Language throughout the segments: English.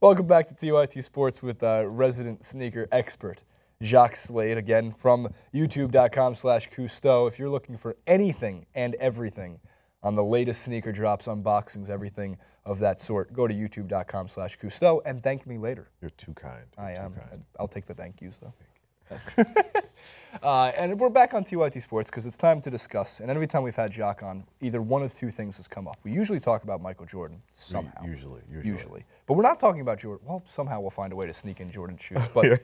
Welcome back to TYT Sports with resident sneaker expert Jacque Slade, again from youtube.com/Cousteau. If you're looking for anything and everything on the latest sneaker drops, unboxings, everything of that sort, go to youtube.com/Cousteau and thank me later. You're too kind. I am. I'll take the thank yous, though. And we're back on TYT Sports because it's time to discuss, and every time we've had Jacque on, either one of two things has come up. We usually talk about Michael Jordan, somehow. Usually. But we're not talking about Jordan. Well, somehow we'll find a way to sneak in Jordan shoes. But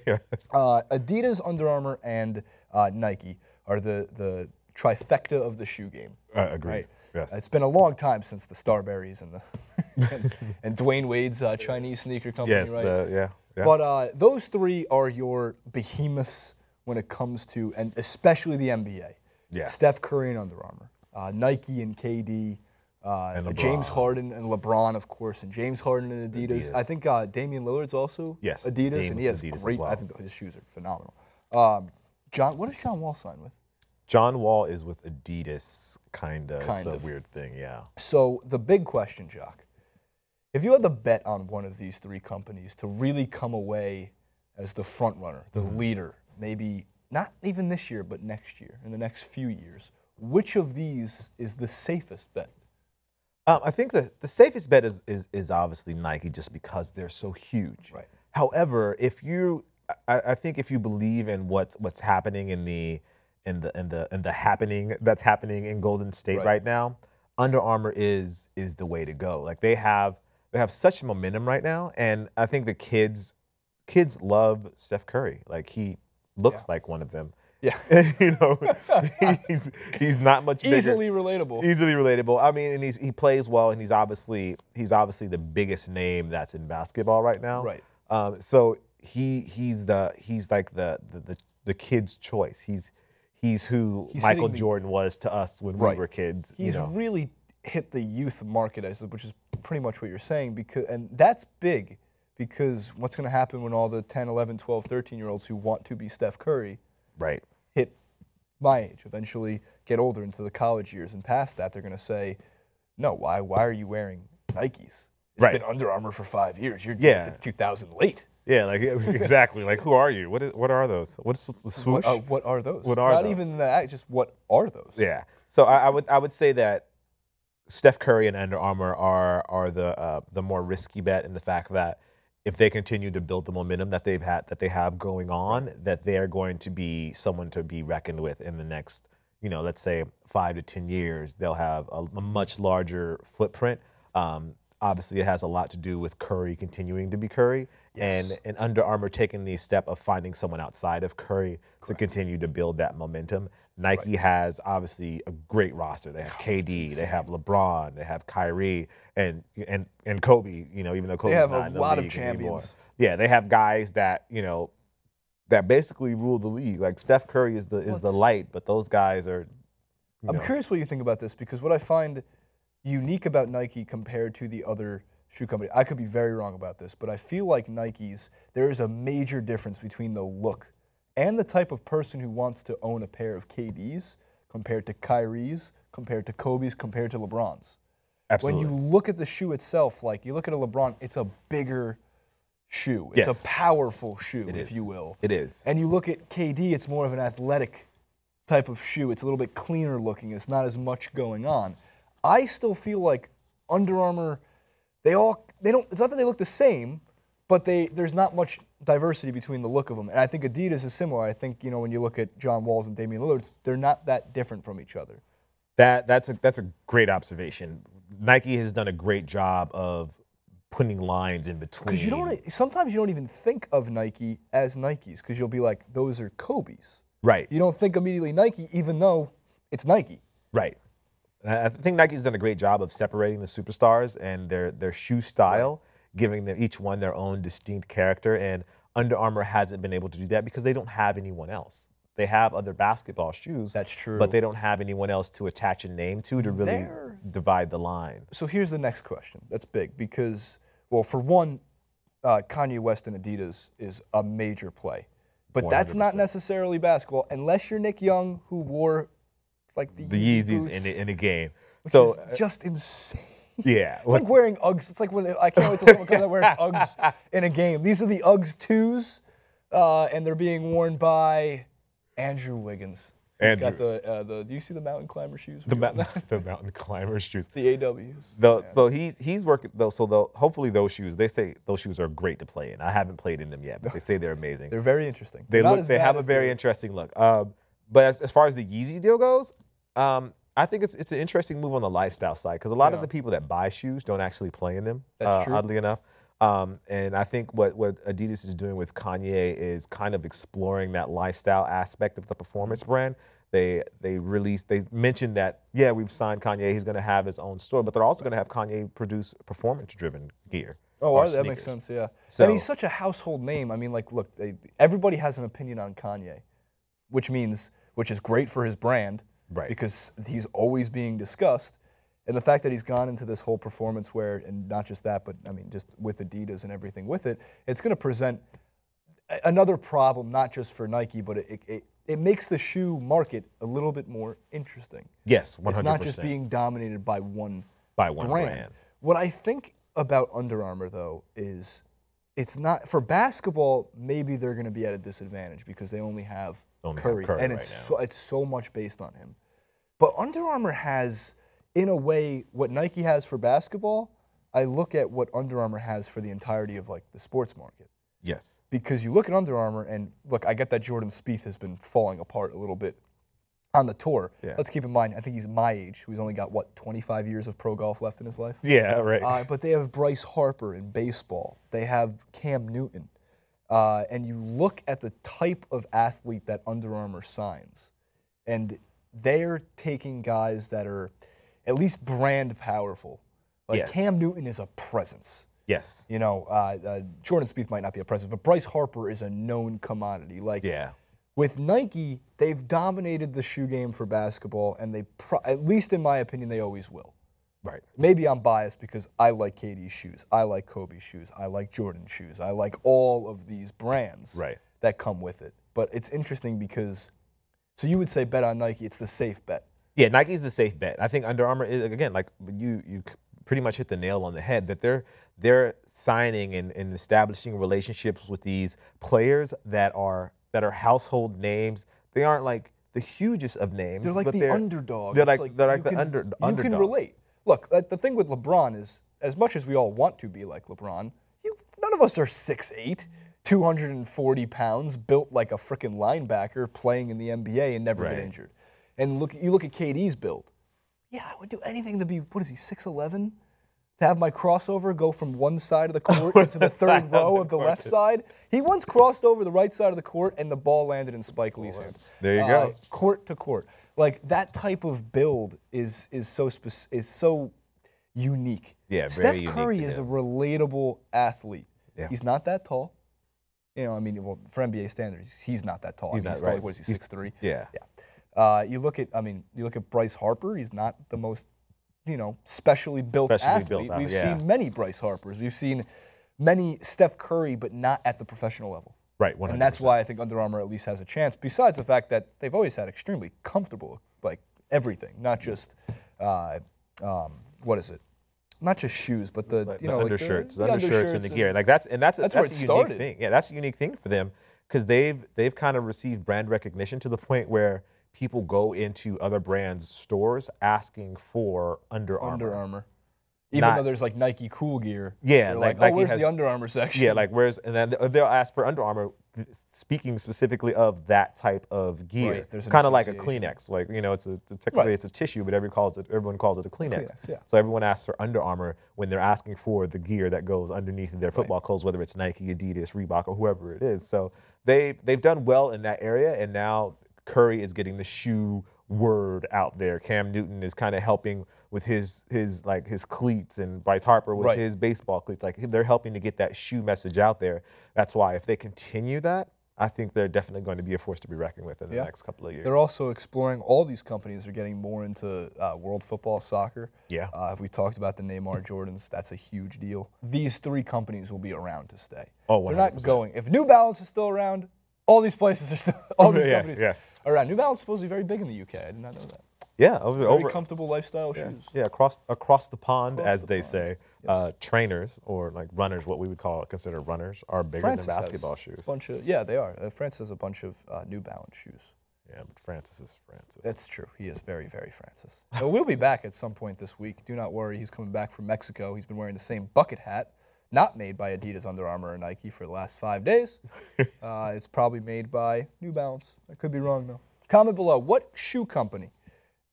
Adidas, Under Armour, and Nike are the trifecta of the shoe game. Agreed. Right? Yes. It's been a long time since the Starberries and the and Dwayne Wade's Chinese sneaker company, Yes, right? yeah. But those three are your behemoths when it comes to, and especially the NBA. Yeah. Steph Curry and Under Armour, Nike and KD, and James Harden and LeBron, of course, and James Harden and Adidas. I think Damian Lillard's also Adidas, and he has Adidas great. as well. I think his shoes are phenomenal. What does John Wall sign with? John Wall is with Adidas, kind of. It's a weird thing, yeah. So the big question, Jacque, if you had to bet on one of these three companies to really come away as the front runner, the leader, maybe not even this year, but next year, in the next few years, which of these is the safest bet? I think the safest bet is obviously Nike, just because they're so huge. Right. However, I think if you believe in what's happening in the happening that's happening in Golden State right now, Under Armour is the way to go. Like they have such momentum right now, and I think the kids love Steph Curry. Like he looks like one of them. Yeah. You know, he's not much bigger. Easily relatable. Easily relatable. I mean, and he plays well, and he's obviously the biggest name that's in basketball right now. Right. So he's like the kid's choice. He's who Michael Jordan was to us when we were kids. He's really hit the youth market, which is pretty much what you're saying, and that's big. Because what's going to happen when all the 10, 11, 12, 13-year-olds who want to be Steph Curry hit my age, eventually get older into the college years and past that, they're going to say, no, why are you wearing Nikes? It's been Under Armour for 5 years. You're 2000 late. Yeah, like exactly. Like, who are you? What are those? What's the swoosh? What are those? What are Not those? even that, just what are those? Yeah. So I would say that Steph Curry and Under Armour are the more risky bet, in the fact that if they continue to build the momentum that they have going on, that they are going to be someone to be reckoned with in the next, let's say 5 to 10 years. They'll have a much larger footprint. Obviously, it has a lot to do with Curry continuing to be Curry, and Under Armour taking the step of finding someone outside of Curry to continue to build that momentum. Nike has obviously a great roster. They have KD, they have LeBron, they have Kyrie, and Kobe. Even though Kobe's they have not in the lot of league champions. Anymore. Yeah, they have guys that that basically rule the league. Like Steph Curry is the light, but those guys are. I'm curious what you think about this, because what I find unique about Nike compared to the other shoe company, I could be very wrong about this, but I feel like Nike's, there is a major difference between the look and the type of person who wants to own a pair of KDs compared to Kyrie's, compared to Kobe's, compared to LeBron's. Absolutely. When you look at the shoe itself, like you look at a LeBron, it's a bigger shoe. It's a powerful shoe, if you will. It is. And you look at KD, it's more of an athletic type of shoe. It's a little bit cleaner looking. It's not as much going on. I still feel like Under Armour, it's not that they look the same, but there's not much diversity between the look of them. And I think Adidas is similar. I think, when you look at John Wall's and Damian Lillard's, they're not that different from each other. That's a great observation. Nike has done a great job of putting lines in between. Because sometimes you don't even think of Nike as Nikes, because you'll be like, those are Kobe's. Right. You don't think immediately Nike, even though it's Nike. Right. I think Nike's done a great job of separating the superstars and their shoe style, giving them each one their own distinct character. And Under Armour hasn't been able to do that because they don't have anyone else. They have other basketball shoes. That's true. But they don't have anyone else to attach a name to really divide the line. So here's the next question. That's big because, well, for one, Kanye West and Adidas is a major play. But 100%. That's not necessarily basketball, unless you're Nick Young, who wore like the Yeezy Yeezys boots, in the game. Which is just insane. Yeah. It's like wearing Uggs. It's like when I can't wait till someone comes out and wears Uggs in a game. These are the Uggs 2s, and they're being worn by Andrew Wiggins. He's got the. Do you see the mountain climber shoes? The mountain climber shoes. The AWs. So he's working though. So hopefully those shoes. They say those shoes are great to play in. I haven't played in them yet, but they say they're amazing. They're very interesting. They have a very interesting look. But as far as the Yeezy deal goes, I think it's an interesting move on the lifestyle side because a lot of the people that buy shoes don't actually play in them. That's true. Oddly enough. And I think what Adidas is doing with Kanye is kind of exploring that lifestyle aspect of the performance brand. They mentioned that, yeah, we've signed Kanye, he's going to have his own store, but they're also going to have Kanye produce performance-driven gear. Oh, that makes sense, yeah. So, and he's such a household name. I mean, like, look, everybody has an opinion on Kanye, which is great for his brand, right? Because he's always being discussed. And the fact that he's gone into this whole performance wear, and not just that, but I mean, just with Adidas and everything with it, it's going to present another problem, not just for Nike, but it makes the shoe market a little bit more interesting. Yes, 100%. It's not just being dominated by one brand. What I think about Under Armour, though, is it's not, for basketball, maybe they're going to be at a disadvantage because they only have Curry, and it's so much based on him. But Under Armour has, in a way, what Nike has for basketball, I look at what Under Armour has for the entirety of, like, the sports market. Yes. Because you look at Under Armour, and look, I get that Jordan Spieth has been falling apart a little bit on the tour. Yeah. Let's keep in mind, I think he's my age, who's only got, what, 25 years of pro golf left in his life? Yeah, right. But they have Bryce Harper in baseball. They have Cam Newton. And you look at the type of athlete that Under Armour signs, and they're taking guys that are at least brand powerful. Like Cam Newton is a presence. Yes. You know, Jordan Spieth might not be a presence, but Bryce Harper is a known commodity. Like, with Nike, they've dominated the shoe game for basketball, and at least in my opinion, they always will. Right. Maybe I'm biased because I like KD's shoes, I like Kobe's shoes, I like Jordan's shoes, I like all of these brands that come with it. But it's interesting because, so you would say bet on Nike, it's the safe bet. Yeah, Nike's the safe bet. I think Under Armour is, again, like you pretty much hit the nail on the head, that they're signing and establishing relationships with these players that are household names. They aren't like the hugest of names. They're like the underdog. They're like the underdog. You can relate. Look, the thing with LeBron is, as much as we all want to be like LeBron, none of us are 6'8", 240 pounds, built like a freaking linebacker playing in the NBA and never get injured. And you look at KD's build. Yeah, I would do anything to be, what is he, 6'11"? To have my crossover go from one side of the court into the third row of the left side. He once crossed over the right side of the court and the ball landed in Spike Lee's hand. There you go. Court to court. Like, that type of build is so unique. Yeah, Steph Curry is a relatable athlete. Yeah. He's not that tall. You know, I mean, well, for NBA standards, he's not that tall. He's still, what is he, 6'3"? Yeah. You look at Bryce Harper. He's not the most, specially built athlete. We've seen many Bryce Harpers. We've seen many Steph Curry, but not at the professional level. Right, 100%. And that's why I think Under Armour at least has a chance, besides the fact that they've always had extremely comfortable, like, everything, not just, what is it? Not just shoes, but the undershirts, the undershirts and the gear. Like that's where it started. Thing. Yeah, that's a unique thing for them because they've kind of received brand recognition to the point where people go into other brands' stores asking for Under Armour. Even though there's like Nike Cool Gear. Yeah, like oh, where's the Under Armour section? Yeah, like and then they'll ask for Under Armour, speaking specifically of that type of gear. Right, there's kind of like a Kleenex. Like, technically it's a tissue, but everyone calls it a Kleenex. Yeah. So everyone asks for Under Armour when they're asking for the gear that goes underneath their football clothes, whether it's Nike, Adidas, Reebok, or whoever it is. So they've done well in that area, and now Curry is getting the shoe word out there. Cam Newton is kind of helping with his cleats, and Bryce Harper with his baseball cleats. Like, they're helping to get that shoe message out there. That's why if they continue that, I think they're definitely going to be a force to be reckoned with in the next couple of years. They're also exploring, all these companies are getting more into world football, soccer. Yeah. If we talked about the Neymar Jordans, that's a huge deal. These three companies will be around to stay. Oh, 100%. They're not going. If New Balance is still around, all these places are still, all these companies are around. New Balance is supposed to be very big in the UK. I did not know that. Yeah, very comfortable lifestyle shoes. Yeah, across the pond, Across as the they pond. say. Yes. Trainers or like runners, what we would consider runners, are bigger Francis than basketball has shoes. A bunch of, yeah, they are. Francis has a bunch of New Balance shoes. Yeah, but Francis is Francis. That's true. He is very, very Francis. But we'll be back at some point this week. Do not worry. He's coming back from Mexico. He's been wearing the same bucket hat, not made by Adidas, Under Armour, or Nike for the last 5 days. It's probably made by New Balance. I could be wrong, though. Comment below. What shoe company,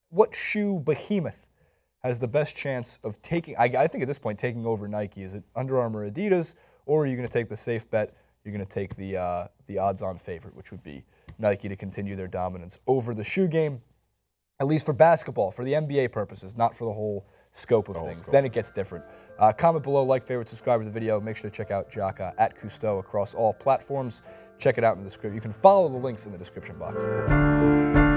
what shoe behemoth has the best chance of taking, I think at this point, taking over Nike? Is it Under Armour, Adidas, or are you going to take the safe bet? You're going to take the odds-on favorite, which would be Nike, to continue their dominance over the shoe game, at least for basketball, for the NBA purposes, not for the whole scope of things. Then it gets different. Comment below, like, favorite, subscribe to the video. Make sure to check out Jacque at Cousteau across all platforms. Check it out in the description. You can follow the links in the description box below.